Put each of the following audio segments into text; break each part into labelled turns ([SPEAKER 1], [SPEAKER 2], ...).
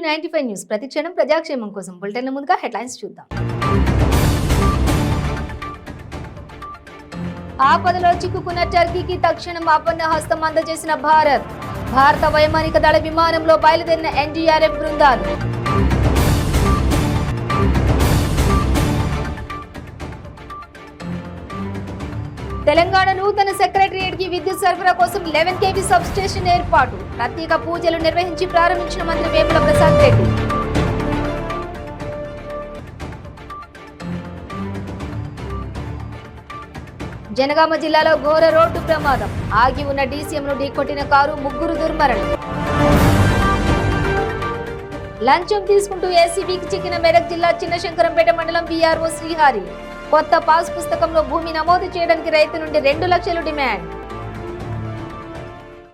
[SPEAKER 1] To 95 news. ప్రతి క్షణం ప్రజాక్షేమం కోసం. బులెటిన్ల ముందుగా హెడ్లైన్స్ చూద్దాం. ఆపదలో చిక్కుకున్న టర్కీకి తక్షణం ఆపన్న హస్తం అందజేసిన భారత వైమానిక దళ విమానంలో బయలుదేరిన ఎన్డీఆర్ఎఫ్ బృందాలు. తెలంగాణ నూతన సెక్రటరియట్ కి విద్యుత్ సరఫరా కోసం 11 kV సబ్ స్టేషన్ ఏర్పాటు. ప్రత్యేక పూజలు నిర్వహించి ప్రారంభించిన మంత్రి వేముల ప్రసాద్ రెడ్డి. జనగామ జిల్లాలో ఘోర రోడ్డు ప్రమాదం. ఆగి ఉన్న డీసీఎంను ఢీకొట్టిన కారు, 3 దుర్మరణం. లంచం తీసుకుంటూ ఏసీబీకి చిక్కిన మెదక్ జిల్లా చిన్నశంకరంపేట మండలం వీఆర్ఓ శ్రీహరి. కొత్త పాస్ పుస్తకంలో భూమి నమోదు చేయడానికి రైతు నుండి 2 లక్షలు డిమాండ్.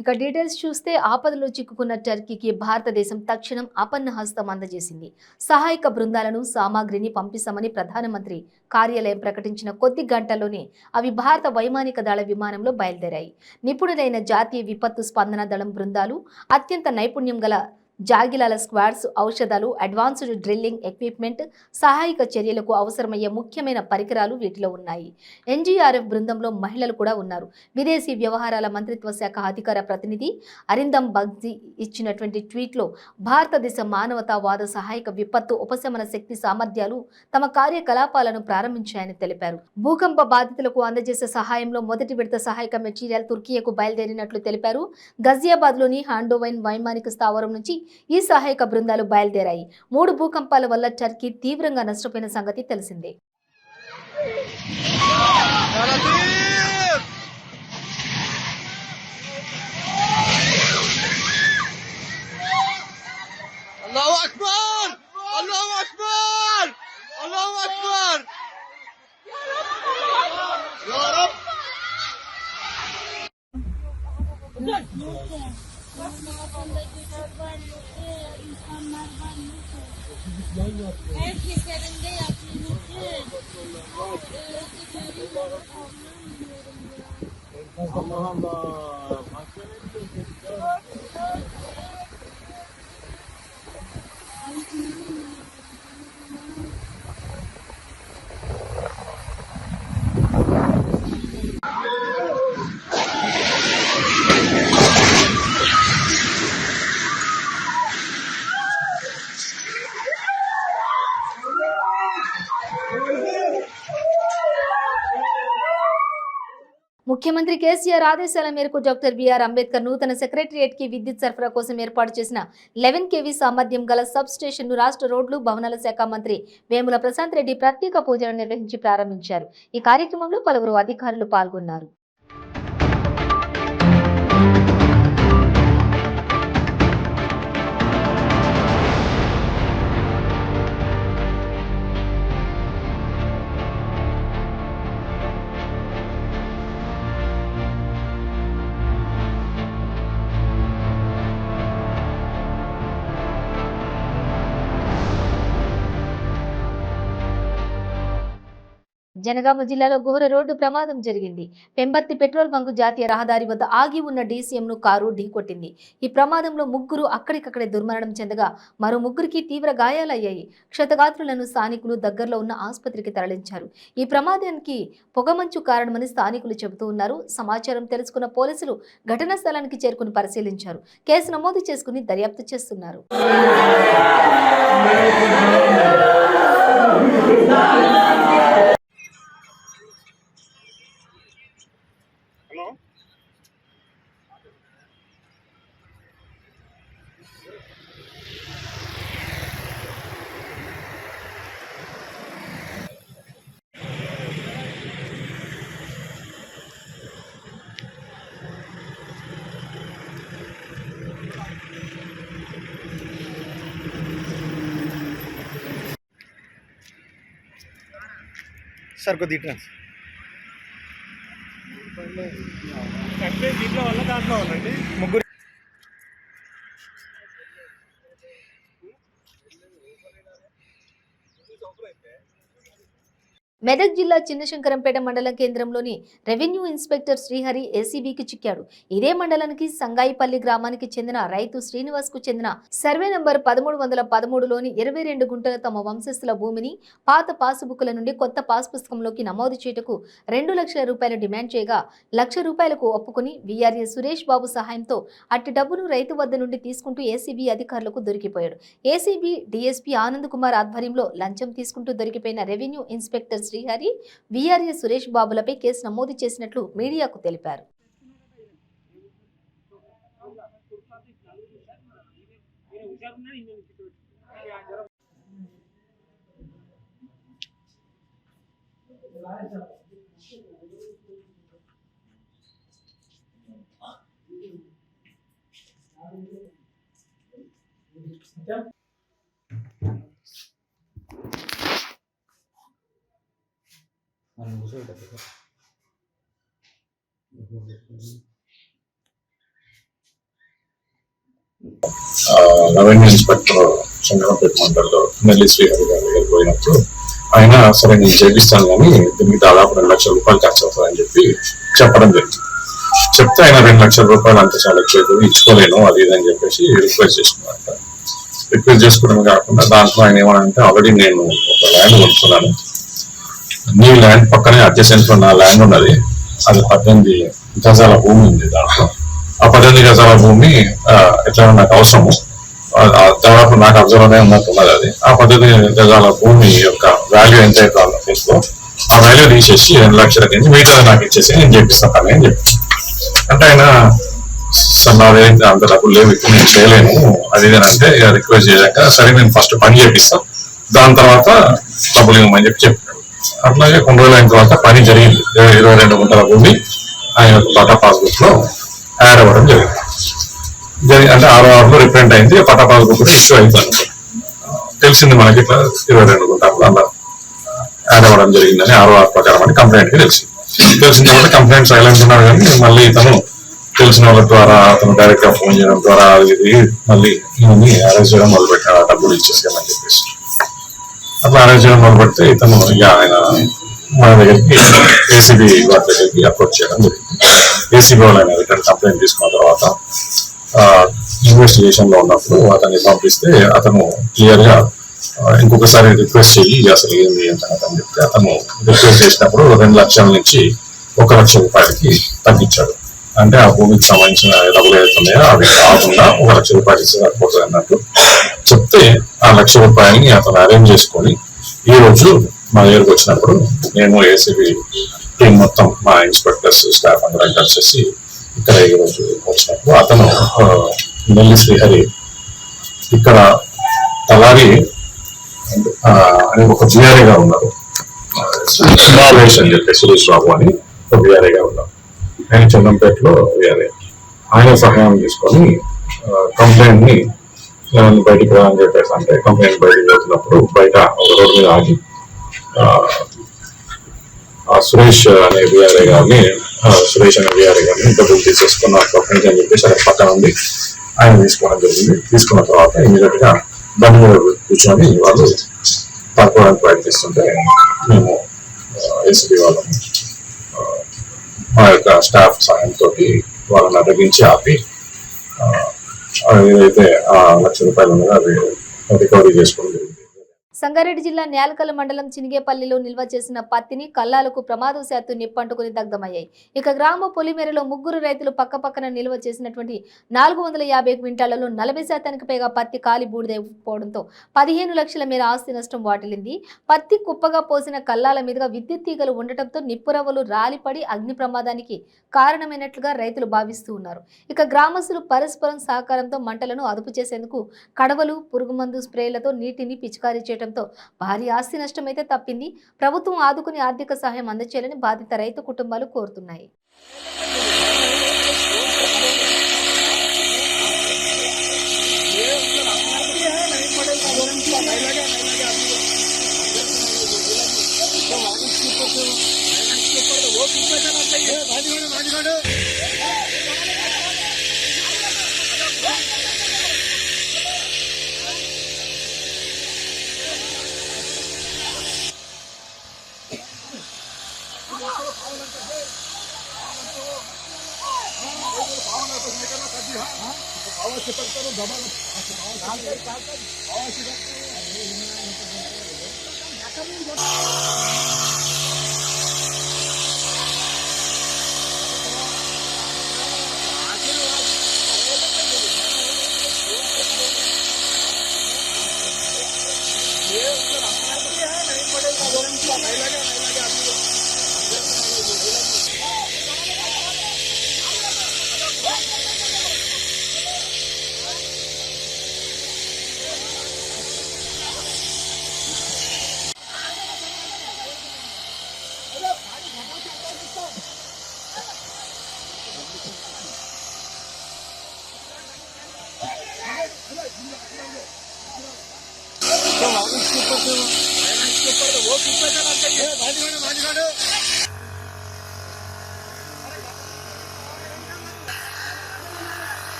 [SPEAKER 1] ఇక డీటెయిల్స్ చూస్తే, ఆపదలో చిక్కుకున్న టర్కీకి భారతదేశం తక్షణం ఆపన్న హస్తం అందజేసింది. సహాయక బృందాలను, సామాగ్రిని పంపిస్తామని ప్రధానమంత్రి కార్యాలయం ప్రకటించిన కొద్ది గంటల్లోనే అవి భారత వైమానిక దళ విమానంలో బయలుదేరాయి. నిపుణులైన జాతీయ విపత్తు స్పందన దళం బృందాలు, అత్యంత నైపుణ్యం గల జాగిలాల స్క్వాడ్స్, ఔషధాలు, అడ్వాన్స్డ్ డ్రిల్లింగ్ ఎక్విప్మెంట్, సహాయక చర్యలకు అవసరమయ్యే ముఖ్యమైన పరికరాలు వీటిలో ఉన్నాయి. ఎన్డీఆర్ఎఫ్ బృందంలో మహిళలు కూడా ఉన్నారు. విదేశీ వ్యవహారాల మంత్రిత్వ శాఖ అధికార ప్రతినిధి అరిందమ్ బగ్జీ ఇచ్చినటువంటి ట్వీట్లో, భారతదేశ మానవతావాద సహాయక విపత్తు ఉపశమన శక్తి సామర్థ్యాలు తమ కార్యకలాపాలను ప్రారంభించాయని తెలిపారు. భూకంప బాధితులకు అందజేసే సహాయంలో మొదటి విడత సహాయక మెటీరియల్ తుర్కియాకు బయలుదేరినట్లు తెలిపారు. గజియాబాద్లోని హాండోవైన్ వైమానిక స్థావరం నుంచి ఈ సహాయక బృందాలు బయలుదేరాయి. 3 భూకంపాల వల్ల టర్కీ తీవ్రంగా నష్టపోయిన సంగతి తెలిసిందే. ముఖ్యమంత్రి కేసీఆర్ ఆదేశాల మేరకు డాక్టర్ బిఆర్ అంబేద్కర్ నూతన సెక్రటరియట్ కి విద్యుత్ సరఫరా కోసం ఏర్పాటు చేసిన 11 kV సామర్థ్యం గల సబ్ స్టేషన్ ను రాష్ట్ర రోడ్లు, భవనాల శాఖ మంత్రి వేముల ప్రశాంత్ రెడ్డి ప్రత్యేక పూజలు నిర్వహించి ప్రారంభించారు. ఈ కార్యక్రమంలో పలువురు అధికారులు పాల్గొన్నారు. జనగామ జిల్లాలో ఘోర రోడ్డు ప్రమాదం జరిగింది. పెంబర్తి పెట్రోల్ బంకు జాతీయ రహదారి వద్ద ఆగి ఉన్న డీసీఎంను కారు ఢీకొట్టింది. ఈ ప్రమాదంలో 3 అక్కడికక్కడే దుర్మరణం చెందగా మరో 3కి తీవ్ర గాయాలయ్యాయి. క్షతగాత్రులను స్థానికులు దగ్గరలో ఉన్న ఆసుపత్రికి తరలించారు. ఈ ప్రమాదానికి పొగమంచు కారణమని స్థానికులు చెబుతూ ఉన్నారు. సమాచారం తెలుసుకున్న పోలీసులు ఘటనా స్థలానికి చేరుకుని పరిశీలించారు. కేసు నమోదు చేసుకుని దర్యాప్తు చేస్తున్నారు.
[SPEAKER 2] सर को दिखना దీంట్లో వల్ల దాంట్లో ఉందండి 3
[SPEAKER 1] మెదక్ జిల్లా చిన్నశంకరంపేట మండలం కేంద్రంలోని రెవెన్యూ ఇన్స్పెక్టర్ శ్రీహరి ఏసీబీకి చిక్కాడు. ఇదే మండలానికి సంగాయిపల్లి గ్రామానికి చెందిన రైతు శ్రీనివాస్ కు చెందిన సర్వే నంబర్ 1313లోని 22 గుంటల తమ వంశస్థుల భూమిని పాత పాసుబుక్ల నుండి కొత్త పాస్ పుస్తకంలోకి నమోదు చేయుటకు 2 లక్షల రూపాయలు డిమాండ్ చేయగా 1 లక్ష రూపాయలకు ఒప్పుకుని వీఆర్ఏ సురేష్ బాబు సహాయంతో అట్టి డబ్బును రైతు వద్ద నుండి తీసుకుంటూ ఏసీబీ అధికారులకు దొరికిపోయాడు. ఏసీబీ డీఎస్పీ ఆనంద్ కుమార్ ఆధ్వర్యంలో లంచం తీసుకుంటూ దొరికిపోయిన revenue inspector Srihari VRA Suresh బాబులపై కేసు నమోదు చేసినట్లు మీడియాకు తెలిపారు.
[SPEAKER 3] రెవెన్యూ ఇన్స్పెక్టర్ చంద్రపేట మండలంలో నెల్లి శ్రీహరి గారి దగ్గర పోయినప్పుడు ఆయన సరే నేను చేపిస్తాను కానీ దీనికి దాదాపు 2 లక్షల రూపాయలు ఖర్చు అవుతుందని చెప్పి చెప్పడం జరిగింది. చెప్తే ఆయన 2 లక్షల రూపాయలు అంత చాలా ఎక్కువ ఇచ్చుకోలేను అది ఇది అని చెప్పేసి రిక్వెస్ట్ చేసుకున్నారంట. రిక్వెస్ట్ చేసుకోవడం కాకుండా దాంట్లో ఆయన ఏమనంటే ఆల్రెడీ నేను ఒక ల్యాండ్ కొనుక్కున్నాను, నీ ల్యాండ్ పక్కనే అడ్జసెంట్ లో నా ల్యాండ్ ఉన్నది, అది 18 గజాల భూమి ఉంది, దాంట్లో ఆ 18 గజాల భూమి ఎట్లా నాకు అవసరము, దాదాపు నాకు అబ్జర్వ్ ఉన్నట్టున్నది. అది ఆ 18 గజాల భూమి యొక్క వాల్యూ ఎంత అయితే ఆ వాల్యూ తీసేసి 2 లక్షల నుంచి మిగతా నాకు ఇచ్చేసి నేను చేపిస్తాను అని చెప్పి అంటే ఆయన నాదైతే అంత డబ్బులు లేవు, ఇప్పుడు నేను చేయలేను అది అంటే రిక్వెస్ట్ చేయక సరే నేను ఫస్ట్ పని చేపిస్తాను దాని తర్వాత డబ్బులు ఇవ్వమని చెప్పాడు. అట్లాగే కొన్ని రోజులు అయిన తర్వాత పని జరిగింది. 22 గుంటల భూమి ఆయన పట్టా పాస్బుక్ లో యాడ్ అవ్వడం జరిగింది. అంటే 6 రిప్రింట్ అయింది, పట్టా పాస్బుక్ కూడా ఇష్యూ అవుతుంది. తెలిసింది మనకి ఇట్లా 22 గుంటలు అలా యాడ్ అవ్వడం జరిగిందని 6 ప్రకారం అని కంప్లైంట్ కి తెలిసిన తర్వాత కంప్లైంట్ సైలెంట్ ఉన్నారు కానీ మళ్ళీ ఇతను తెలిసిన వాళ్ళ ద్వారా అతను డైరెక్ట్ గా ఫోన్ చేయడం ద్వారా ఇది మళ్ళీ ఇవన్నీ అరేంజ్ చేయడం మొదలు పెట్టాడు, ఆ డబ్బులు ఇచ్చేసామని చెప్పేసి అట్లా అరేంజ్ చేయడం మొదలు పెడితే ఇతను ఇక ఆయన మన దగ్గరికి ఏసీబీ వారి దగ్గరికి అప్రోచ్ చేయడం జరిగింది. ఏసీబీ వాళ్ళు ఆయన రిటర్న్ కంప్లైంట్ తీసుకున్న తర్వాత ఇన్వెస్టిగేషన్ లో ఉన్నప్పుడు అతన్ని పంపిస్తే అతను క్లియర్ గా ఇంకొకసారి రిక్వెస్ట్ చేయి అసలు ఏంది అని చెప్తే అతను రిక్వెస్ట్ చేసినప్పుడు 2 లక్షల నుంచి 1 లక్ష రూపాయలకి తగ్గించాడు. అంటే ఆ భూమికి సంబంధించిన డబ్బులు ఏదైతున్నాయో అవి కాకుండా 1 లక్ష రూపాయలు ఇస్తే సరిపోతుంది అన్నట్టు చెప్తే ఆ 1 లక్ష రూపాయలని అతను అరేంజ్ చేసుకొని ఈ రోజు మా దగ్గరకు వచ్చినప్పుడు నేను ఏసీబీ టీం మొత్తం మా ఇన్స్పెక్టర్స్ స్టాఫ్ అందరం కలిసి ఇక్కడ ఈ రోజు వచ్చినప్పుడు అతను నెల్లి శ్రీహరి ఇక్కడ తలారి అని ఒక బిఆర్ఏగా ఉన్నారు, సురేష్ అని చెప్పి సురేష్ బాబు అని ఒక బిఆర్ఏగా ఉన్నారు. ఆయన చందంపేటలో బిఆర్ఏ. ఆయన సహాయం తీసుకొని కంప్లైంట్ ని బయటికి రా అని చెప్పేసి అంటే కంప్లైంట్ బయటికి వెళ్తున్నప్పుడు బయట ఒక రోడ్డు మీద ఆగి సురేష్ అనే బిఆర్ఏ గారిని డబ్బులు తీసేసుకున్న కంప్లైంట్ అని చెప్పేసి ఆయన పక్కన ఉంది ఆయన తీసుకోవడం జరిగింది. తీసుకున్న తర్వాత ఇమీడియట్ గా బండి మీద కూర్చొని వాళ్ళు పడుకోవడానికి ప్రయత్నిస్తుంటే మేము ఏసీబీ వాళ్ళని మా యొక్క స్టాఫ్ సాయంతో వాళ్ళని అడ్డగించి ఆపి ఏదైతే ఆ 1 లక్ష రూపాయలు ఉన్నదో అది రికవరీ చేసుకోవడం జరిగింది.
[SPEAKER 1] సంగారెడ్డి జిల్లా న్యాలకల్ మండలం చినిగేపల్లిలో నిల్వ చేసిన పత్తిని కల్లాలకు ప్రమాదవశాత్తు నిప్పంటుకుని దగ్ధమయ్యాయి. ఇక గ్రామ పొలిమేరలో 3 రైతులు పక్కపక్కన నిల్వ చేసినటువంటి 450 క్వింటాళ్లలో 40% పైగా పత్తి కాలి బూడిదైపోవడంతో 15 లక్షల మేర ఆస్తి నష్టం వాటిల్లింది. పత్తి కుప్పగా పోసిన కల్లాల మీదుగా విద్యుత్ తీగలు ఉండటంతో నిప్పురవ్వలు రాలిపడి అగ్ని ప్రమాదానికి కారణమైనట్లుగా రైతులు భావిస్తూ ఉన్నారు. ఇక గ్రామస్తులు పరస్పరం సహకారంతో మంటలను అదుపు చేసేందుకు కడవలు, పురుగుమందు స్ప్రేలతో నీటిని పిచికారీ చేయడం భారీ ఆస్తి నష్టం అయితే తప్పింది. ప్రభుత్వం ఆదుకుని ఆర్థిక సహాయం అందచేయాలని బాధిత రైతు కుటుంబాలు కోరుతున్నాయి.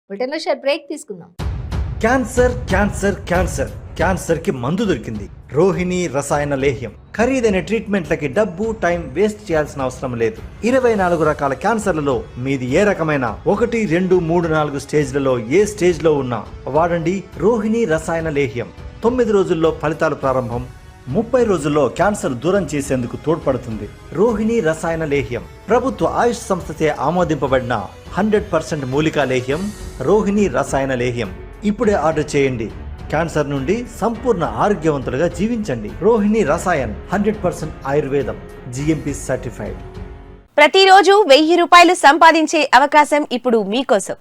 [SPEAKER 1] బ్రిటన్లో షార్ట్ బ్రేక్ తీసుకుందాం.
[SPEAKER 4] క్యాన్సర్ క్యాన్సర్ క్యాన్సర్ క్యాన్సర్ కి మందు దొరికింది. రోహిణి రసాయన లేహ్యం. ఖరీదైన ట్రీట్మెంట్లకి డబ్బు టైం వేస్ట్ చేయాల్సిన అవసరం లేదు. 24 రకాల క్యాన్సర్లలో మీది ఏ రకమైన 1, 2, 3, 4 స్టేజ్లలో ఏ స్టేజ్ లో ఉన్నా వాడండి రోహిణి రసాయన లేహ్యం. 9 రోజుల్లో ఫలితాలు ప్రారంభం. 30 రోజుల్లో క్యాన్సర్ దూరం చేసేందుకు తోడ్పడుతుంది. రోహిణి రసాయన లేహ్యం ప్రభుత్వ ఆయుష్ సంస్థచే ఆమోదింపబడిన 100% మూలికా లేహ్యం రోహిణి రసాయన లేహ్యం. ఇప్పుడే ఆర్డర్ చేయండి. క్యాన్సర్ నుండి సంపూర్ణ ఆరోగ్యవంతులుగా జీవించండి. రోహిణి రసాయన్ 100% ఆయుర్వేదం, GMP సర్టిఫైడ్.
[SPEAKER 5] ప్రతిరోజు 1000 రూపాయలు సంపాదించే అవకాశం ఇప్పుడు మీకోసం.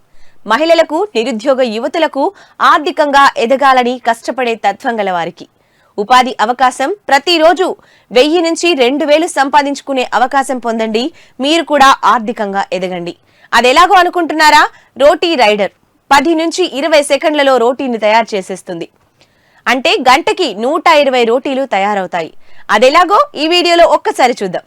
[SPEAKER 5] మహిళలకు, నిరుద్యోగ యువతులకు ఆర్థికంగా ఎదగాలని కష్టపడే తత్వం గల వారికి ఉపాధి అవకాశం. ప్రతిరోజు 1000 నుంచి 2000 సంపాదించుకునే అవకాశం పొందండి. మీరు కూడా ఆర్థికంగా ఎదగండి. అదెలాగో అనుకుంటున్నారా? రోటీ రైడర్ 10 నుంచి 20 సెకండ్లలో రోటీని తయారు చేసేస్తుంది. అంటే గంటకి 120 రోటీలు తయారవుతాయి. అదెలాగో ఈ వీడియోలో ఒక్కసారి చూద్దాం.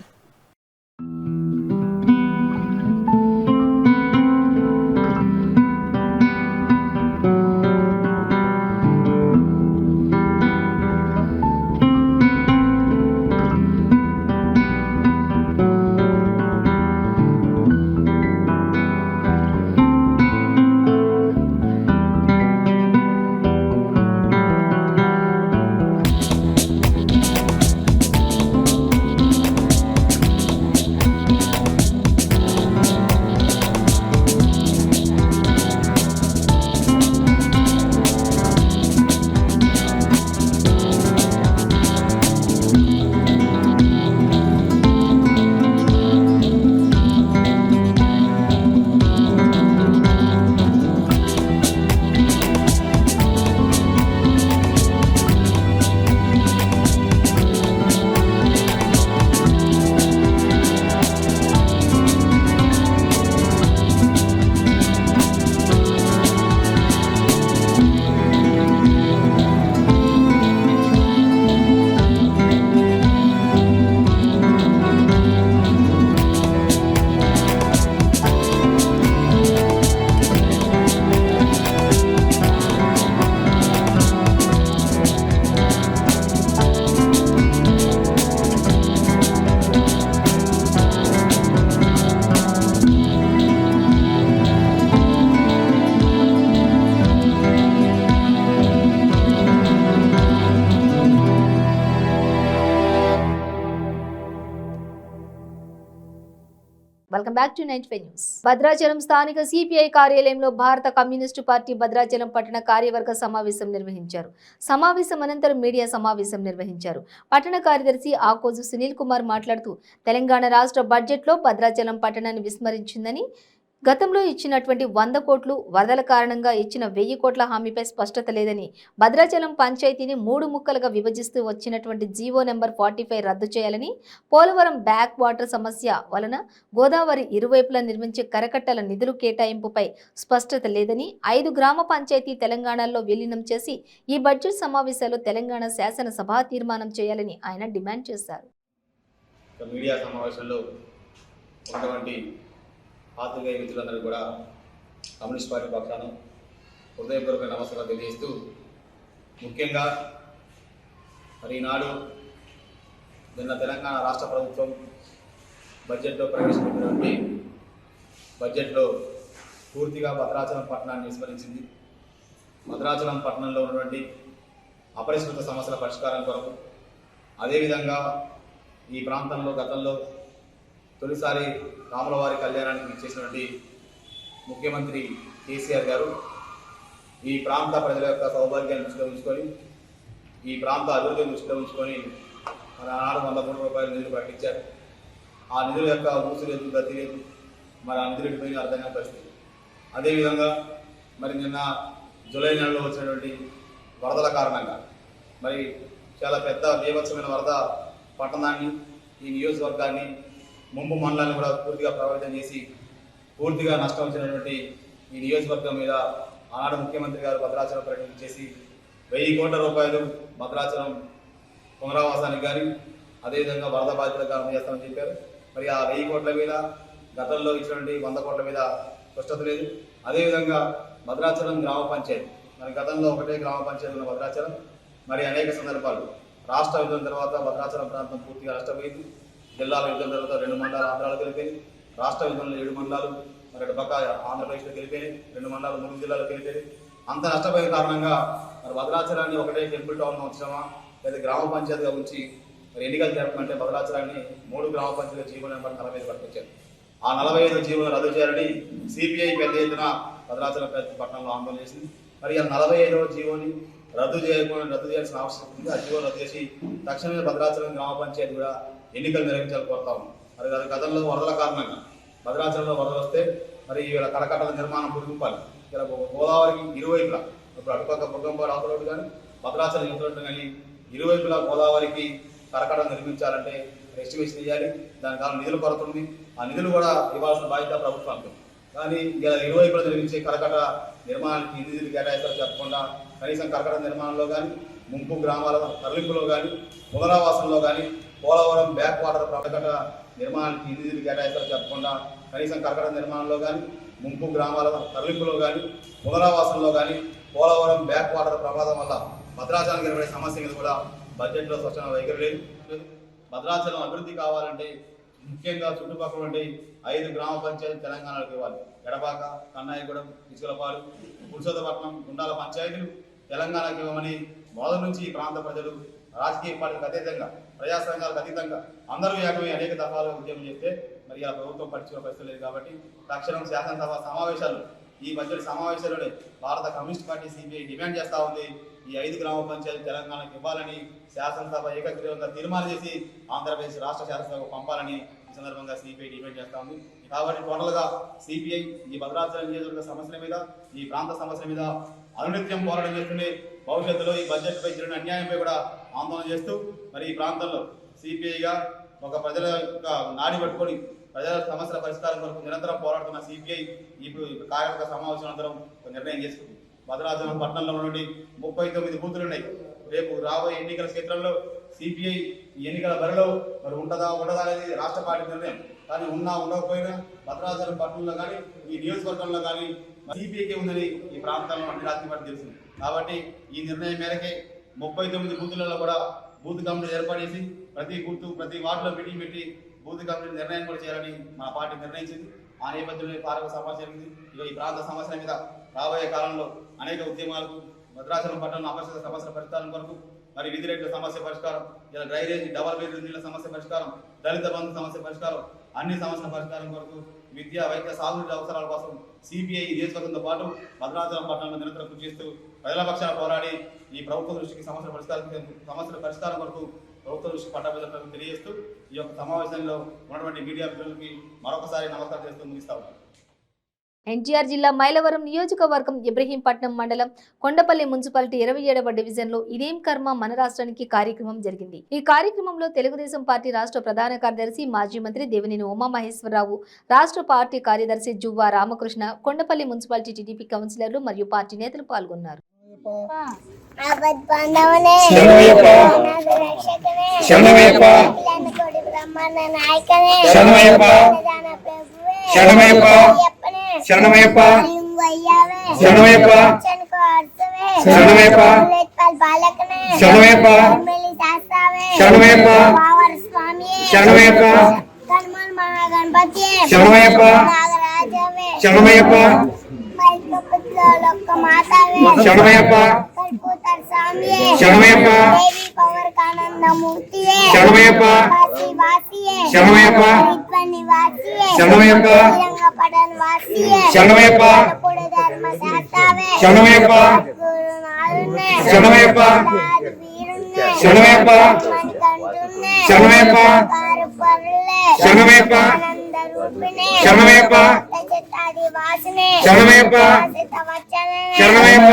[SPEAKER 1] Welcome back to 95 news. Bhadrachalam స్థానిక సిపిఐ కార్యాలయంలో భారత కమ్యూనిస్టు పార్టీ భద్రాచలం పట్టణ కార్యవర్గ సమావేశం నిర్వహించారు. సమావేశం అనంతరం మీడియా సమావేశం నిర్వహించారు. పట్టణ కార్యదర్శి ఆకోజు సునీల్ కుమార్ మాట్లాడుతూ తెలంగాణ రాష్ట్ర బడ్జెట్లో భద్రాచలం పట్టణాన్ని విస్మరించిందని, గతంలో ఇచ్చినటువంటి 100 కోట్లు, వరదల కారణంగా ఇచ్చిన 1000 కోట్ల హామీపై స్పష్టత లేదని, భద్రాచలం పంచాయతీని 3 ముక్కలుగా విభజిస్తూ వచ్చినటువంటి జీవో నెంబర్ 45 రద్దు చేయాలని, పోలవరం బ్యాక్ వాటర్ సమస్య వలన గోదావరి ఇరువైపులా నిర్మించే కరకట్టల నిధులు కేటాయింపుపై స్పష్టత లేదని, 5 గ్రామ పంచాయతీ తెలంగాణలో విలీనం చేసి ఈ బడ్జెట్ సమావేశాల్లో తెలంగాణ శాసనసభ తీర్మానం చేయాలని ఆయన డిమాండ్ చేశారు.
[SPEAKER 6] మీడియా సమావేశంలో ఉన్నటువంటి పాత్రికేయ మిత్రులందరూ కూడా కమ్యూనిస్ట్ పార్టీ పక్షాన హృదయపూర్వక నమస్కారాలు తెలియజేస్తూ, ముఖ్యంగా మరి ఈనాడు నిన్న తెలంగాణ రాష్ట్ర ప్రభుత్వం బడ్జెట్లో ప్రవేశపెట్టినటువంటి బడ్జెట్లో పూర్తిగా భద్రాచలం పట్టణాన్ని విస్మరించింది. భద్రాచలం పట్టణంలో ఉన్నటువంటి అపరిష్కృత సమస్యల పరిష్కారం కొరకు, అదేవిధంగా ఈ ప్రాంతంలో గతంలో తొలిసారి రాములవారి కళ్యాణానికి ఇచ్చేసినటువంటి ముఖ్యమంత్రి కేసీఆర్ గారు ఈ ప్రాంత ప్రజల యొక్క సౌభాగ్యాన్ని దృష్టిలో ఉంచుకొని, ఈ ప్రాంత అభివృద్ధిని దృష్టిలో ఉంచుకొని మన ఆనాడు 100 కోట్ల రూపాయల నిధులు ప్రకటించారు. ఆ నిధుల యొక్క ఊసు లేదు, గతి లేదు, మరి ఆ నిధులు ఎటుపోయిన అర్థం కాని పరిస్థితి. అదేవిధంగా మరి నిన్న జూలై నెలలో వచ్చినటువంటి వరదల కారణంగా మరి చాలా పెద్ద బీభత్సమైన వరద పట్టణాన్ని, ఈ నియోజకవర్గాన్ని, ముంపు మండలాన్ని కూడా పూర్తిగా ప్రభావితం చేసి పూర్తిగా నష్టం వచ్చినటువంటి ఈ నియోజకవర్గం మీద ఆనాడు ముఖ్యమంత్రి గారు భద్రాచలం పర్యటన చేసి 1000 కోట్ల రూపాయలు భద్రాచలం పునరావాసానికి కానీ అదేవిధంగా వరద బాధితులకు అందజేస్తామని చెప్పారు. మరి ఆ 1000 కోట్ల మీద గతంలో ఇచ్చినటువంటి 100 కోట్ల మీద స్పష్టత లేదు. అదేవిధంగా భద్రాచలం గ్రామ పంచాయతీ, మరి గతంలో ఒకటే గ్రామ పంచాయతీ ఉన్న భద్రాచలం మరి అనేక సందర్భాలు రాష్ట్ర విభజన తర్వాత భద్రాచలం ప్రాంతం పూర్తిగా నష్టపోయింది. జిల్లాల విభజన తర్వాత 2 మండలాలు ఆంధ్రాలో కలిపాయి, రాష్ట్ర విభజనలో 7 మండలాలు మరి అటు పక్క ఆంధ్రప్రదేశ్లో కలిపాయి, 2 మండలాలు 3 జిల్లాలు కలిపాయి. అంత నష్టపోయిన కారణంగా మరి భద్రాచలాన్ని ఒకటే టెంపుల్ టౌన్గా ఉంచడమా లేదా గ్రామ పంచాయతీగా ఉంచి మరి ఎన్నికలు జరపమంటే భద్రాచలాన్ని 3 గ్రామ పంచాయతీల జీవో నెంబర్ 45 పట్టుకొచ్చారు. ఆ 45 జీవోలు రద్దు చేయాలని సిపిఐ పెద్ద ఎత్తున భద్రాచలం పట్టణంలో ఆందోళన చేసింది. మరి ఆ 45వ జీవోని రద్దు చేయాల్సిన అవసరం ఉంది. ఆ జీవో రద్దు చేసి తక్షణమే భద్రాచలం గ్రామ పంచాయతీ కూడా ఎన్నికలు నిర్వహించాలని కోరుతాము. మరి గతంలో వరదల కారణంగా భద్రాచలంలో వరదలు వస్తే మరి ఇలా కరకట్టల నిర్మాణం పురిగింపాలి. ఇలా గోదావరికి ఇరువైపులా, ఇప్పుడు అటుపక్క బుగ్గంపాడు అవతల రోడ్డు కానీ భద్రాచలం యువత రోడ్డు కానీ ఇరువైపులా గోదావరికి కరకట్టలు నిర్మించాలంటే ఎస్టిమేషన్ ఇవ్వాలి. దాని కారణం నిధుల కొరత ఉంది. ఆ నిధులు కూడా ఇవ్వాల్సిన బాధ్యత ప్రభుత్వానికి. కానీ ఇలా ఇరువైపులా నిర్మించే కరకట్ట నిర్మాణానికి నిధులు కేటాయిస్తారో చెప్పకుండా కనీసం కరకట్ట నిర్మాణంలో కానీ, ముంపు గ్రామాల తరలింపులో కానీ, పునరావాసంలో కానీ, పోలవరం బ్యాక్ వాటర్ కరకట్ట నిర్మాణానికి నిధులు కేటాయిస్తారో చెప్పకుండా కనీసం కరకట్ట నిర్మాణంలో కానీ, ముంపు గ్రామాల తరలింపులో కానీ, పునరావాసంలో కానీ, పోలవరం బ్యాక్ వాటర్ ప్రమాదం వల్ల భద్రాచలానికి ఏర్పడే సమస్య మీద కూడా బడ్జెట్లో స్పష్టమైన వైఖరి లేదు. భద్రాచలం అభివృద్ధి కావాలంటే ముఖ్యంగా చుట్టుపక్కల ఉండే 5 గ్రామ పంచాయతీ తెలంగాణకు ఇవ్వాలి. ఎడబాక, కన్నాయగూడెం, ఇసుకలపాడు, పురుషోత్తపట్నం, గుండాల పంచాయతీలు తెలంగాణకు ఇవ్వమని మొదటి నుంచి ఈ ప్రాంత ప్రజలు రాజకీయ పార్టీలకు అతీతంగా, ప్రజా సంఘాలకు అతీతంగా అందరూ ఏకమై అనేక దఫాలుగా ఉద్యమం చేస్తే మరి ఇలా ప్రభుత్వం పట్టించుకునే పరిస్థితి లేదు. కాబట్టి తక్షణం శాసనసభ సమావేశాలు, ఈ బడ్జెట్ సమావేశాల్లోనే భారత కమ్యూనిస్ట్ పార్టీ సిపిఐ డిమాండ్ చేస్తూ ఉంది. ఈ 5 గ్రామ పంచాయతీ తెలంగాణకు ఇవ్వాలని శాసనసభ ఏకగ్రీవంగా తీర్మానం చేసి ఆంధ్రప్రదేశ్ రాష్ట్ర శాసనసభకు పంపాలని ఈ సందర్భంగా సిపిఐ డిమాండ్ చేస్తా ఉంది. కాబట్టి టోటల్గా సిపిఐ ఈ భద్రాచలం నియోజకవర్గ సమస్యల మీద, ఈ ప్రాంత సమస్యల మీద అనునిత్యం పోరాటం చేస్తుండే భవిష్యత్తులో ఈ బడ్జెట్పై జరిగిన అన్యాయంపై కూడా ఆందోళన చేస్తూ మరి ఈ ప్రాంతంలో సిపిఐగా ఒక ప్రజల యొక్క నాడి పట్టుకొని ప్రజల సమస్యల పరిష్కారం కొరకు నిరంతరం పోరాడుతున్న సిపిఐ ఇప్పుడు కార్యవర్గ సమావేశం అనంతరం ఒక నిర్ణయం చేసుకుంది. భద్రాచలం పట్టణంలో నుండి 39 బూతులు ఉన్నాయి. రేపు రాబోయే ఎన్నికల క్షేత్రంలో సిపిఐ ఈ ఎన్నికల బరిలో మరి ఉండదా అనేది రాష్ట్ర పార్టీ నిర్ణయం. కానీ ఉండకపోయినా భద్రాచలం పట్టణంలో కానీ ఈ నియోజకవర్గంలో కానీ సిపిఐకి ఉందని ఈ ప్రాంతంలో అన్ని రాజకీయ పార్టీ తెలుస్తుంది. కాబట్టి ఈ నిర్ణయం మేరకే 39 బూతులలో కూడా బూత్ కమిటీ ఏర్పాటు చేసి ప్రతి బూత్, ప్రతి వార్డులో మీటింగ్ పెట్టి బూత్ కమిటీ నిర్ణయం కూడా చేయాలని మా పార్టీ నిర్ణయించింది. ఆ నేపథ్యంలో పార్టీ సమావేశం జరిగింది. ఇక ఈ ప్రాంత సమస్యల మీద రాబోయే కాలంలో అనేక ఉద్యమాలకు, భద్రాచలం పట్టణంలో అపరిచిత సమస్యల పరిష్కారం కొరకు, మరి విధి రేట్ల సమస్య పరిష్కారం, ఇలా డ్రైనేజ్ డబల్ బెడ్రూమ్ నీళ్ల సమస్య పరిష్కారం, దళిత బంధు సమస్య పరిష్కారం, అన్ని సమస్యల పరిష్కారం కొరకు, విద్య, వైద్య, సాగునీటి అవసరాల కోసం సిపిఐ నియోజకవర్గంతో పాటు భద్రాచలం పట్టణంలో నిరంతరం కృషి చేస్తూ ప్రజల పక్షాన పోరాడి ఈ ప్రభుత్వ దృష్టికి సమస్యల పరిష్కారం కొరకు ప్రభుత్వ దృష్టికి పట్టాభిలకు తెలియజేస్తూ ఈ యొక్క సమావేశంలో ఉన్నటువంటి మీడియా మిత్రులకి మరొకసారి నమస్కారం చేస్తూ ముగిస్తా ఉన్నాను.
[SPEAKER 1] ఎన్టీఆర్ జిల్లా మైలవరం నియోజకవర్గం ఇబ్రహీంపట్నం మండలం కొండపల్లి మున్సిపాలిటీ 27వ డివిజన్లో ఇదేం కర్మ మన రాష్ట్రానికి కార్యక్రమం జరిగింది. ఈ కార్యక్రమంలో తెలుగుదేశం పార్టీ రాష్ట్ర ప్రధాన కార్యదర్శి మాజీ మంత్రి దేవినేని ఉమామహేశ్వరరావు, రాష్ట్ర పార్టీ కార్యదర్శి జువ్వా రామకృష్ణ, కొండపల్లి మున్సిపాలిటీ టీడీపీ కౌన్సిలర్లు మరియు పార్టీ నేతలు పాల్గొన్నారు.
[SPEAKER 2] శరణమయ్యప్ప శరణమయ్యప్ప శరణమయ్యప్ప శరణమయ్యప్ప శరణమయ్యప్ప శరణమయ్యప్ప శరణమయ్యప్ప గణపతి
[SPEAKER 3] శరణమయ్యప్ప
[SPEAKER 2] నాగరాజవే
[SPEAKER 3] శరణమయ్యప్ప
[SPEAKER 2] మైకపుత్రులొక్క మాతవే
[SPEAKER 3] శరణమయ్యప్ప
[SPEAKER 2] కల్పుతర్ స్వామియే
[SPEAKER 3] శరణమయ్యప్ప
[SPEAKER 2] దేవి పవర్కానందమూర్తియే
[SPEAKER 3] శరణమయ్యప్ప
[SPEAKER 2] వాసి వాసియే
[SPEAKER 3] శరణమయ్యప్ప
[SPEAKER 2] విద్వ నివాసియే
[SPEAKER 3] శరణమయ్యప్ప
[SPEAKER 2] శ్రీరంగపటన్ వాసియే
[SPEAKER 3] శరణమయ్యప్ప
[SPEAKER 2] పుడు ధర్మ శాస్త్రవే
[SPEAKER 3] శరణమయ్యప్ప
[SPEAKER 2] గురునాథునే
[SPEAKER 3] శరణమయ్యప్ప
[SPEAKER 2] వీరుణ్ణే
[SPEAKER 3] శరణమయ్యప్ప
[SPEAKER 2] మణికంఠుణ్ణే
[SPEAKER 3] శరణమయ్యప్ప
[SPEAKER 2] కారుపర్లే
[SPEAKER 3] శరణమయ్యప్ప
[SPEAKER 2] ఆనందరూపిణే
[SPEAKER 3] శరణమయ్యప్ప
[SPEAKER 2] చిత్తాదివాసినే
[SPEAKER 3] శరణమయ్యప్ప
[SPEAKER 2] సితవచనే
[SPEAKER 3] శరణమయ్యప్ప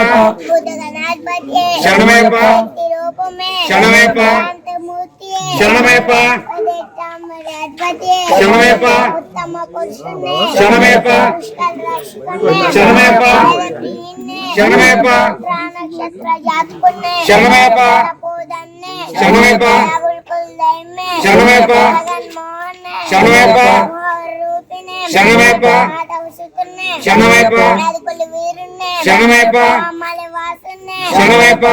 [SPEAKER 2] బుద్ధగణాధిపతియే
[SPEAKER 3] శరణమయ్యప్ప
[SPEAKER 2] రూపమే
[SPEAKER 3] శరణమయ్యప్ప
[SPEAKER 2] శాంతమూర్తియే
[SPEAKER 3] శరణమయ్యప్ప
[SPEAKER 2] పదేటామరాధిపతియే
[SPEAKER 3] శరణమయ్యప్ప
[SPEAKER 2] ఉత్తమ పురుషుణ్ణే
[SPEAKER 3] శరణమయ్యప్ప
[SPEAKER 2] పుష్కర రక్షకుణ్ణే
[SPEAKER 3] శరణమయ్యప్ప
[SPEAKER 2] వేదప్రియుణ్ణే
[SPEAKER 3] శరణమయ్యప్ప
[SPEAKER 2] ప్రాణక్షత్ర జాతకుణ్ణే
[SPEAKER 3] శరణమయ్యప్ప
[SPEAKER 2] పూదన్నే
[SPEAKER 3] శరణమయ్యప్ప
[SPEAKER 2] కులదైమే
[SPEAKER 3] శరణమయ్యప్ప
[SPEAKER 2] జగన్మోహన్నే
[SPEAKER 3] శరణమయ్యప్ప
[SPEAKER 2] రూపిణే
[SPEAKER 3] శరణమయ్యప్ప
[SPEAKER 2] మాధవసుతున్నే
[SPEAKER 3] శరణమయ్యప్ప
[SPEAKER 2] నాదుకుల వీరుణ్ణే
[SPEAKER 3] శరణమయ్యప్ప
[SPEAKER 2] మలవాసున్నే
[SPEAKER 3] శరణమయ్యప్ప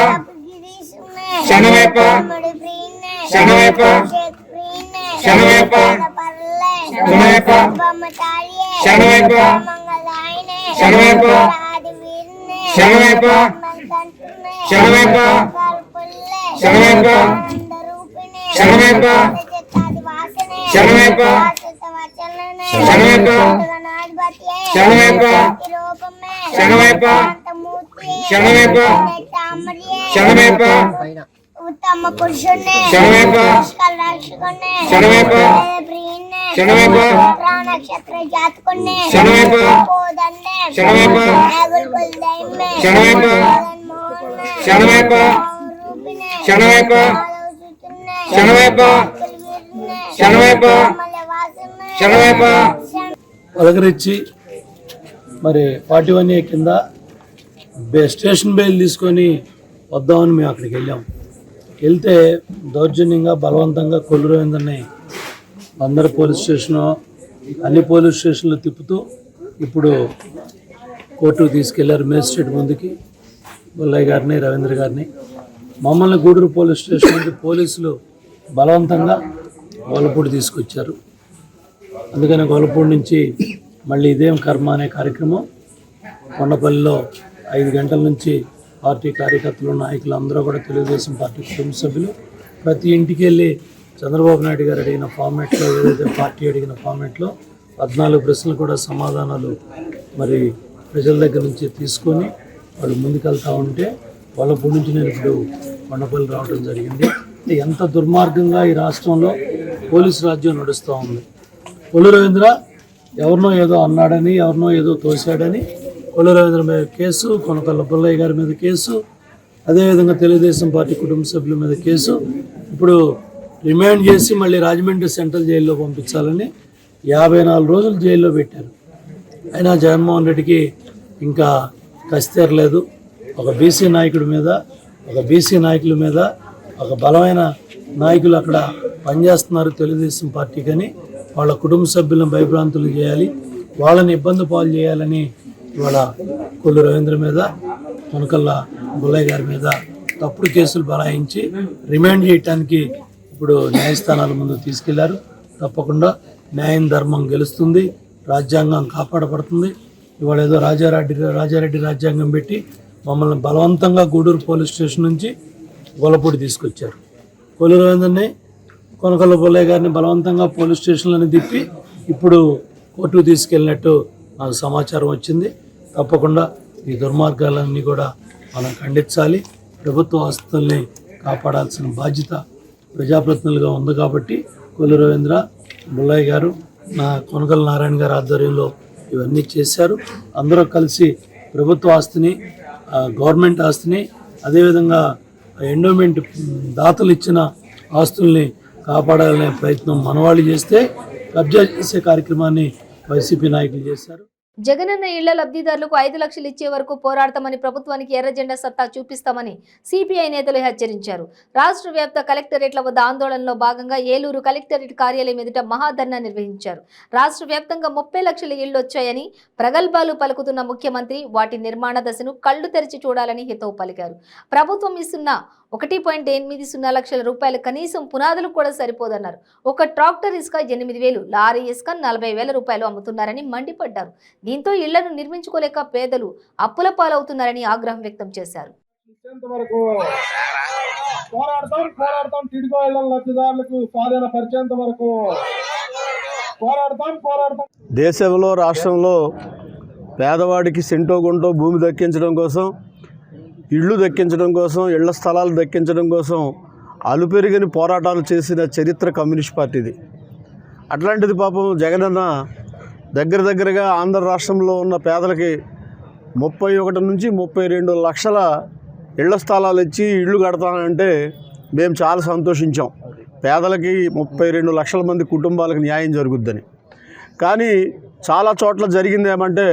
[SPEAKER 2] గిరీశున్నే
[SPEAKER 3] శరణమయ్యప్ప
[SPEAKER 2] తమ్ముడు ప్రియున్నే
[SPEAKER 3] శరణమయ్యప్ప
[SPEAKER 2] ప్రియున్నే
[SPEAKER 3] శరణమయ్యప్ప
[SPEAKER 2] పర్లే
[SPEAKER 3] శరణమయ్యప్ప
[SPEAKER 2] బొమ్మతారియే
[SPEAKER 3] శరణమయ్యప్ప
[SPEAKER 2] మంగళాయనే
[SPEAKER 3] శరణమయ్యప్ప
[SPEAKER 2] ఆది వీరున్నే
[SPEAKER 3] శరణమయ్యప్ప
[SPEAKER 2] మల్కంఠున్నే
[SPEAKER 3] శరణమయ్యప్ప
[SPEAKER 2] కల్పుల్లే
[SPEAKER 3] శరణమయ్యప్ప
[SPEAKER 2] ఆనందరూపిణే
[SPEAKER 3] శరణమయ్యప్ప
[SPEAKER 2] చిత్తాదివాసినే
[SPEAKER 3] శరణమయ్యప్ప
[SPEAKER 2] వాసుతవచననే
[SPEAKER 3] శరణమయ్యప్ప
[SPEAKER 2] జగన్నాధిపతియే
[SPEAKER 3] శరణమయ్యప్ప
[SPEAKER 2] రూపమే
[SPEAKER 3] శరణమయ్యప్ప
[SPEAKER 2] శాంతమూర్తియే
[SPEAKER 3] శరణమయ్యప్ప
[SPEAKER 2] నెట్టామరియే
[SPEAKER 3] శరణమయ్యప్ప
[SPEAKER 2] ఉత్తమ పురుషుణ్ణే
[SPEAKER 3] శరణమయ్యప్ప
[SPEAKER 2] పుష్కర రక్షకుణ్ణే
[SPEAKER 3] శరణమయ్యప్ప
[SPEAKER 2] ప్రియుణ్ణే
[SPEAKER 3] శరణమయ్యప్ప
[SPEAKER 2] ప్రాణక్షత్ర జాతకుణ్ణే
[SPEAKER 3] శరణమయ్యప్ప
[SPEAKER 2] పూదన్నే
[SPEAKER 3] శరణమయ్యప్ప
[SPEAKER 2] నాగులకులదైమే
[SPEAKER 3] శరణమయ్యప్ప
[SPEAKER 2] జగన్మోహన్నే
[SPEAKER 3] శరణమయ్యప్ప
[SPEAKER 2] రూపిణే
[SPEAKER 3] శరణమయ్యప్ప
[SPEAKER 2] మాధవసుతున్నే
[SPEAKER 3] శరణమయ్యప్ప
[SPEAKER 2] వీరుణ్ణే
[SPEAKER 3] శరణమయ్యప్ప
[SPEAKER 2] మలవాసున్నే
[SPEAKER 3] శరణమయ్యప్ప
[SPEAKER 7] పలకరించి మరి 41A కింద స్టేషన్ బెయిల్ తీసుకొని వద్దామని మేము అక్కడికి వెళ్ళాం. వెళ్తే దౌర్జన్యంగా బలవంతంగా కొల్లు రవీంద్రని అందరు పోలీస్ స్టేషను అన్ని పోలీస్ స్టేషన్లు తిప్పుతూ ఇప్పుడు కోర్టుకు తీసుకెళ్లారు మేజిస్ట్రేట్ ముందుకి బొల్లయ్య గారిని రవీంద్ర గారిని. మమ్మల్ని గూడూరు పోలీస్ స్టేషన్ నుంచి పోలీసులు బలవంతంగా గొల్లపూడి తీసుకొచ్చారు. అందుకని గొల్లపూడి నుంచి మళ్ళీ ఇదేం కర్మ అనే కార్యక్రమం కొండపల్లిలో 5 గంటల నుంచి పార్టీ కార్యకర్తలు నాయకులు అందరూ కూడా తెలుగుదేశం పార్టీ కుటుంబ సభ్యులు ప్రతి ఇంటికి వెళ్ళి చంద్రబాబు నాయుడు గారు అడిగిన ఫార్మాట్లో ఏదైతే పార్టీ అడిగిన ఫార్మాట్లో 14 ప్రశ్నలు కూడా సమాధానాలు మరి ప్రజల దగ్గర నుంచి తీసుకొని వాళ్ళు ముందుకెళ్తూ ఉంటే వాళ్ళ నుంచి నేను ఇప్పుడు కొండపల్లి రావడం జరిగింది. ఎంత దుర్మార్గంగా ఈ రాష్ట్రంలో పోలీసు రాజ్యం నడుస్తూ ఉంది. కొల్లు రవీంద్ర ఎవరినో ఏదో అన్నాడని ఎవరినో ఏదో తోశాడని కొల్లు రవీంద్ర మీద కేసు, కొనకళ్ళ బొల్లయ్య గారి మీద కేసు, అదేవిధంగా తెలుగుదేశం పార్టీ కుటుంబ సభ్యుల మీద కేసు, ఇప్పుడు రిమాండ్ చేసి మళ్ళీ రాజమండ్రి సెంట్రల్ జైల్లో పంపించాలని 54 రోజులు జైల్లో పెట్టారు. అయినా జగన్మోహన్ రెడ్డికి ఇంకా కస్తేరలేదు. ఒక బీసీ నాయకుడి మీద, ఒక బీసీ నాయకుల మీద, ఒక బలమైన నాయకులు అక్కడ పనిచేస్తున్నారు తెలుగుదేశం పార్టీకని వాళ్ళ కుటుంబ సభ్యులను భయభ్రాంతులు చేయాలి, వాళ్ళని ఇబ్బంది పాలు చేయాలని ఇవాళ కొల్లు రవీంద్ర మీద, కొనకళ్ళ బొల్లయ్య గారి మీద తప్పుడు కేసులు బనాయించి రిమాండ్ చేయడానికి ఇప్పుడు న్యాయస్థానాల ముందు తీసుకెళ్లారు. తప్పకుండా న్యాయం ధర్మం గెలుస్తుంది, రాజ్యాంగం కాపాడబడుతుంది. ఇవాళ ఏదో రాజారెడ్డి రాజ్యాంగం పెట్టి మమ్మల్ని బలవంతంగా గూడూరు పోలీస్ స్టేషన్ నుంచి గొల్లపూడి తీసుకొచ్చారు. కొల్లు రవీంద్రని, కొనకళ్ళ బొల్లయ్య గారిని బలవంతంగా పోలీస్ స్టేషన్లని తిప్పి ఇప్పుడు కోర్టుకు తీసుకెళ్ళినట్టు నాకు సమాచారం వచ్చింది. తప్పకుండా ఈ దుర్మార్గాలన్నీ కూడా మనం ఖండించాలి. ప్రభుత్వ ఆస్తుల్ని కాపాడాల్సిన బాధ్యత ప్రజాప్రతినిధులుగా ఉంది కాబట్టి కొల్లు రవీంద్ర, బొల్లయ్య గారు, కొనకళ్ళ నారాయణ గారి ఆధ్వర్యంలో ఇవన్నీ చేశారు. అందరూ కలిసి ప్రభుత్వ ఆస్తిని, గవర్నమెంట్ ఆస్తిని, అదేవిధంగా ఎండోమెంట్ దాతలు ఇచ్చిన ఆస్తుల్ని కాపాడాలనే ప్రయత్నం మనవాళ్ళు చేస్తే కబ్జా చేసే కార్యక్రమాన్ని వైసీపీ నాయకులు చేశారు.
[SPEAKER 1] జగనన్న ఇళ్ల లబ్ధిదారులకు 5 లక్షలు ఇచ్చే వరకు పోరాడతామని ప్రభుత్వానికి ఎర్రజెండా సత్తా చూపిస్తామని సిపిఐ నేతలు హెచ్చరించారు. రాష్ట్ర వ్యాప్త కలెక్టరేట్ల వద్ద ఆందోళనలో భాగంగా ఏలూరు కలెక్టరేట్ కార్యాలయం ఎదుట మహాధర్నా నిర్వహించారు. రాష్ట్ర వ్యాప్తంగా 30 లక్షల ఇళ్లు వచ్చాయని ప్రగల్భాలు పలుకుతున్న ముఖ్యమంత్రి వాటి నిర్మాణ దశను కళ్లు తెరిచి చూడాలని హితవు పలికారు. ప్రభుత్వం ఇస్తున్న 1.80 లక్షల రూపాయలు కనీసం పునాదులు కూడా సరిపోదన్నారు. ఒక ట్రాక్టర్ ఇసుక 8,000, లారీ ఇసుక 40,000 రూపాయలు అమ్ముతున్నారని మండిపడ్డారు. దీంతో ఇళ్లను నిర్మించుకోలేక పేదలు అప్పుల పాలవుతున్నారని ఆగ్రహం వ్యక్తం చేశారు.
[SPEAKER 8] పోరాడతాం టిడ్కో ఇళ్ల లబ్ధిదారులకు స్వాధీన పరిచేంత వరకు పోరాడతాం.
[SPEAKER 9] దేశంలో రాష్ట్రంలో పేదవాడికి సెంటో గుంటో భూమి దక్కించడం కోసం, ఇళ్ళు దక్కించడం కోసం, ఇళ్ల స్థలాలు దక్కించడం కోసం అలుపెరిగని పోరాటాలు చేసిన చరిత్ర కమ్యూనిస్ట్ పార్టీది. అట్లాంటిది పాపం జగనన్న దగ్గరగా ఆంధ్ర రాష్ట్రంలో ఉన్న పేదలకి 31 నుంచి 32 లక్షల ఇళ్ల స్థలాలు ఇచ్చి ఇళ్ళు కడతానంటే మేము చాలా సంతోషించాం. పేదలకి 32 లక్షల మంది కుటుంబాలకు న్యాయం జరుగుద్దని. కానీ చాలా చోట్ల జరిగింది ఏమంటే,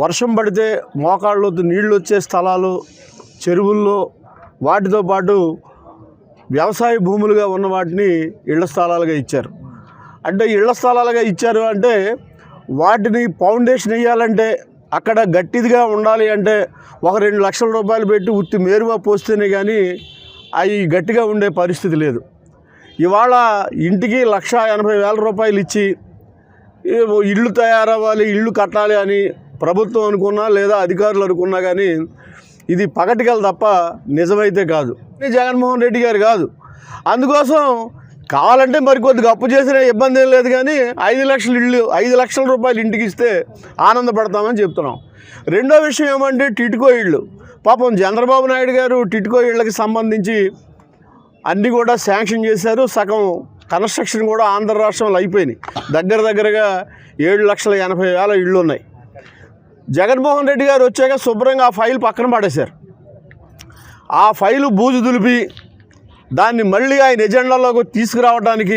[SPEAKER 9] వర్షం పడితే మోకాళ్ళలోతు నీళ్ళు వచ్చే స్థలాలు, చెరువుల్లో వాటితో పాటు వ్యవసాయ భూములుగా ఉన్న వాటిని ఇళ్ల స్థలాలుగా ఇచ్చారు. అంటే ఇళ్ల స్థలాలుగా ఇచ్చారు అంటే వాటిని ఫౌండేషన్ వేయాలంటే, అక్కడ గట్టిదిగా ఉండాలి అంటే 2 లక్షల రూపాయలు పెట్టి ఉత్తి మేరువా పోస్తేనే కానీ అవి గట్టిగా ఉండే పరిస్థితి లేదు. ఇవాళ ఇంటికి 1,80,000 రూపాయలు ఇచ్చి ఇళ్ళు తయారవ్వాలి, ఇళ్ళు కట్టాలి అని ప్రభుత్వం అనుకున్నా లేదా అధికారులు అనుకున్నా కానీ ఇది పగటికల తప్ప నిజమైతే కాదు. జగన్మోహన్ రెడ్డి గారు కాదు. అందుకోసం కావాలంటే మరికొద్దిగా అప్పు చేసిన ఇబ్బంది ఏం లేదు, కానీ 5 లక్షల రూపాయలు ఇంటికి ఇస్తే ఆనందపడతామని చెప్తున్నాం. రెండో విషయం ఏమంటే టిడ్కో ఇళ్ళు. పాపం చంద్రబాబు నాయుడు గారు టిడ్కో ఇళ్ళకి సంబంధించి అన్నీ కూడా శాంక్షన్ చేశారు. సగం కన్స్ట్రక్షన్ కూడా ఆంధ్ర రాష్ట్రంలో అయిపోయినాయి. దగ్గరగా 7,80,000 ఇళ్ళు ఉన్నాయి. జగన్మోహన్ రెడ్డి గారు వచ్చాక శుభ్రంగా ఆ ఫైల్ పక్కన పడేశారు. ఆ ఫైలు బూజు దులిపి దాన్ని మళ్ళీ ఆయన ఎజెండాలోకి తీసుకురావడానికి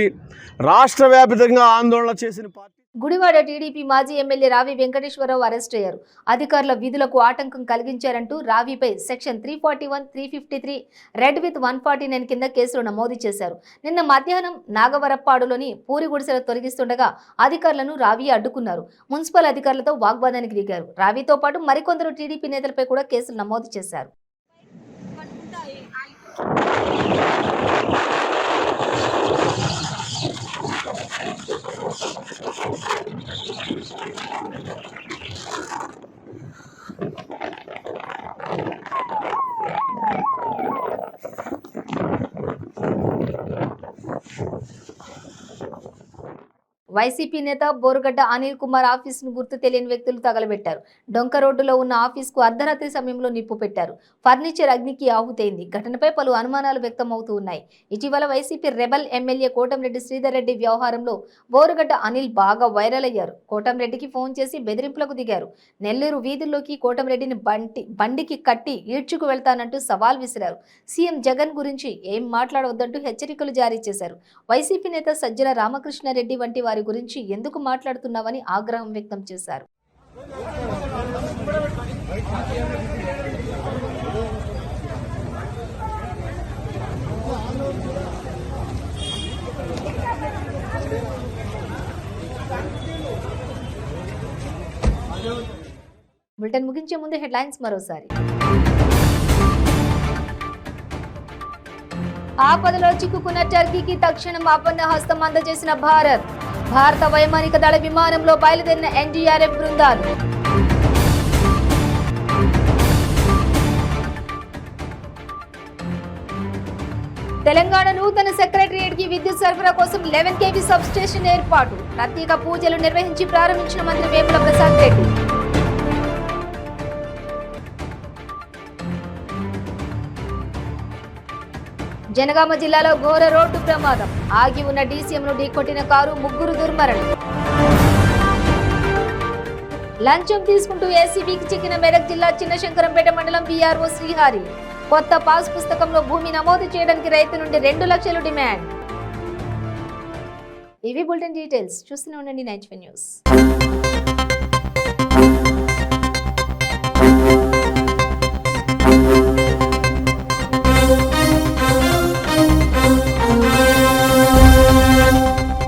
[SPEAKER 9] రాష్ట్ర వ్యాప్తంగా ఆందోళన చేసిన పార్టీ.
[SPEAKER 1] గుడివాడ టీడీపీ మాజీ ఎమ్మెల్యే రావి వెంకటేశ్వరరావు అరెస్ట్ అయ్యారు. అధికారుల విధులకు ఆటంకం కలిగించారంటూ రావిపై సెక్షన్ 341, 353, రెడ్ విత్ 149 కింద కేసులు నమోదు చేశారు. నిన్న మధ్యాహ్నం నాగవరప్పాడులోని పూరి గుడిసెలు తొలగిస్తుండగా అధికారులను రావి అడ్డుకున్నారు. మున్సిపల్ అధికారులతో వాగ్వాదానికి దిగారు. రావితో పాటు మరికొందరు టీడీపీ నేతలపై కూడా కేసులు నమోదు చేశారు. వైసీపీ నేత బోరుగడ్డ అనిల్ కుమార్ ఆఫీసును గుర్తు తెలియని వ్యక్తులు తగలబెట్టారు. డొంక రోడ్డులో ఉన్న ఆఫీసుకు అర్ధరాత్రి సమయంలో నిప్పు పెట్టారు. ఫర్నిచర్ అగ్నికి ఆహుతైంది. ఘటనపై పలు అనుమానాలు వ్యక్తమవుతూ ఉన్నాయి. ఇటీవల YCP rebel MLA Kotamreddy Sridhar Reddy వ్యవహారంలో బోరుగడ్డ అనిల్ బాగా వైరల్ అయ్యారు. కోటంరెడ్డికి ఫోన్ చేసి బెదిరింపులకు దిగారు. నెల్లూరు వీధుల్లోకి కోటంరెడ్డిని బండికి కట్టి ఈడ్చుకు వెళ్తానంటూ సవాల్ విసిరారు. సీఎం జగన్ గురించి ఏం మాట్లాడవద్దంటూ హెచ్చరికలు జారీ చేశారు. వైసీపీ నేత సజ్జల రామకృష్ణారెడ్డి వంటి వారి గురించి ఎందుకు మాట్లాడుతున్నావని ఆగ్రహం వ్యక్తం చేశారు. బులెటిన్ ముగించే ముందు హెడ్లైన్స్ మరోసారి. ఆపదలో చిక్కుకున్న టర్కీకి తక్షణం ఆపన్న హస్తం అందజేసిన భారత వైమానిక దళ విమానంలో బయలుదేరిన ఎన్డీఆర్ఎఫ్ బృందాలు. తెలంగాణ నూతన సెక్రటరియట్ కి విద్యుత్ సరఫరా కోసం 11 kV సబ్ స్టేషన్ ఏర్పాటు. ప్రత్యేక పూజలు నిర్వహించి ప్రారంభించిన మంత్రి వేముల ప్రసాద్ రెడ్డి. జనగామ జిల్లాలో ఘోర రోడ్డు ప్రమాదం. ఆగి ఉన్న డీసీఎంను ఢీకొట్టిన కారు, 3 దుర్మరణం. లంచం తీసుకుంటూ ఏసీబీకి చిక్కిన మెదక్ జిల్లా చిన్నశంకరంపేట మండలం వీఆర్ఓ శ్రీహరి. కొత్త పాస్ పుస్తకంలో భూమి నమోదు చేయడానికి రైతు నుండి 2 లక్షలు డిమాండ్. ఇవి బులెటిన్ డీటెయిల్స్. చూస్తూనే ఉండండి 95 న్యూస్.